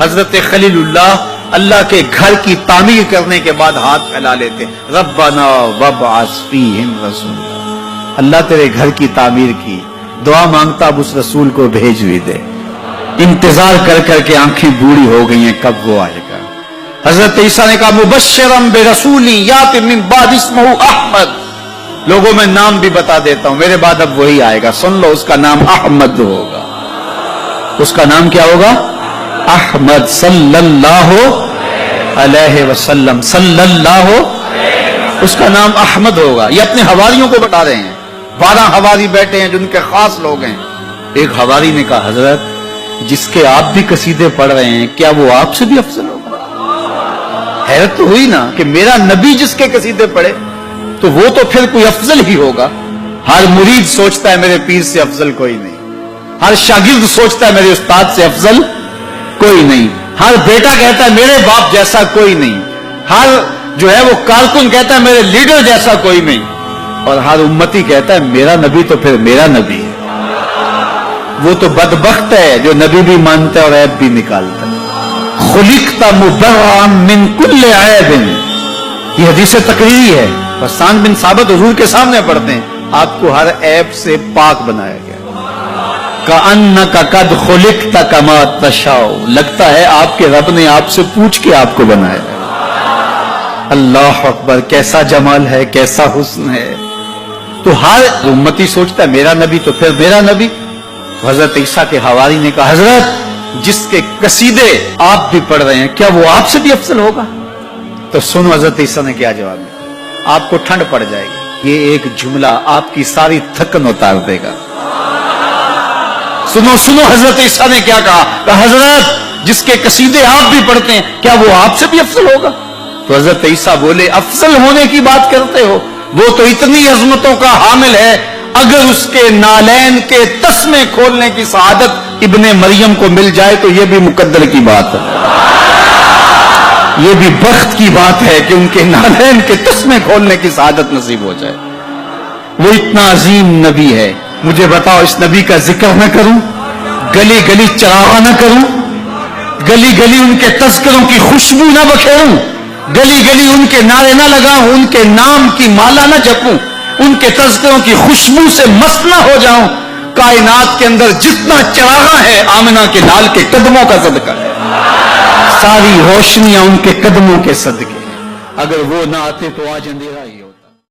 حضرت خلیل اللہ کے گھر کی تعمیر کرنے کے بعد ہاتھ پھیلا لیتے، ربنا وابعث فیہم رسولا، اللہ تیرے گھر کی تعمیر کی، دعا مانگتا اب اس رسول کو بھیج بھی دے۔ انتظار کر کر کے آنکھیں بوڑھی ہو گئی ہیں، کب وہ آئے گا؟ حضرت عیسیٰ نے کہا مبشرا برسول یاتی من بعد اسمہ احمد، لوگوں میں نام بھی بتا دیتا ہوں، میرے بعد اب وہی آئے گا، سن لو، اس کا نام احمد ہوگا۔ اس کا نام کیا ہوگا؟ احمد صلی اللہ علیہ وسلم، صلی اللہ، اس کا نام احمد ہوگا۔ یہ اپنے حواریوں کو بتا رہے ہیں، 12 حواری بیٹھے ہیں جن کے خاص لوگ ہیں۔ ایک حواری نے کہا حضرت جس کے آپ بھی قصیدے پڑھ رہے ہیں کیا وہ آپ سے بھی افضل ہوگا؟ حیرت تو ہوئی نا کہ میرا نبی جس کے قصیدے پڑھے تو وہ تو پھر کوئی افضل ہی ہوگا۔ ہر مرید سوچتا ہے میرے پیر سے افضل کوئی نہیں، ہر شاگرد سوچتا ہے میرے استاد سے افضل کوئی نہیں، ہر بیٹا کہتا ہے میرے باپ جیسا کوئی نہیں، ہر جو ہے وہ کارکن کہتا ہے میرے لیڈر جیسا کوئی نہیں، اور ہر امتی کہتا ہے میرا نبی تو پھر میرا نبی ہے۔ وہ تو بدبخت ہے جو نبی بھی مانتا ہے اور عیب بھی نکالتا ہے۔ خلقت مبرئا من کل عیب، یہ حدیث تقریری ہے، حسان بن ثابت حضور کے سامنے پڑھتے ہیں، آپ کو ہر عیب سے پاک بنایا گیا۔ کأنک قد خلقت کما تشاء، لگتا ہے آپ کے رب نے آپ سے پوچھ کے آپ کو بنایا ہے۔ اللہ اکبر، کیسا جمال ہے، کیسا حسن ہے۔ تو ہر امتی سوچتا ہے میرا نبی تو پھر میرا نبی۔ تو حضرت عیسیٰ کے حواری نے کہا حضرت جس کے قصیدے آپ بھی پڑھ رہے ہیں کیا وہ آپ سے بھی افضل ہوگا؟ تو سنو حضرت عیسیٰ نے کیا جواب دیا، آپ کو ٹھنڈ پڑ جائے گی، یہ ایک جملہ آپ کی ساری تھکن اتار دے گا۔ سنو سنو حضرت عیسیٰ نے کیا کہا، حضرت جس کے قصیدے آپ بھی پڑھتے ہیں کیا وہ آپ سے بھی افضل ہوگا؟ تو حضرت عیسیٰ بولے افضل ہونے کی بات کرتے ہو، وہ تو اتنی عظمتوں کا حامل ہے، اگر اس کے نالین کے تسمے کھولنے کی سعادت ابن مریم کو مل جائے تو یہ بھی مقدر کی بات ہے، یہ بھی بخت کی بات ہے کہ ان کے نالین کے تسمے کھولنے کی سعادت نصیب ہو جائے۔ وہ اتنا عظیم نبی ہے، مجھے بتاؤ اس نبی کا ذکر نہ کروں، گلی گلی چراغا نہ کروں، گلی گلی ان کے تذکروں کی خوشبو نہ بکھیروں، گلی گلی ان کے نعرے نہ لگاؤں، ان کے نام کی مالا نہ جپوں، ان کے تذکروں کی خوشبو سے مست نہ ہو جاؤں۔ کائنات کے اندر جتنا چراغاں ہے آمنہ کے لال کے قدموں کا صدقہ ہے، ساری روشنیاں ان کے قدموں کے صدقے، اگر وہ نہ آتے تو آج اندھیرا ہی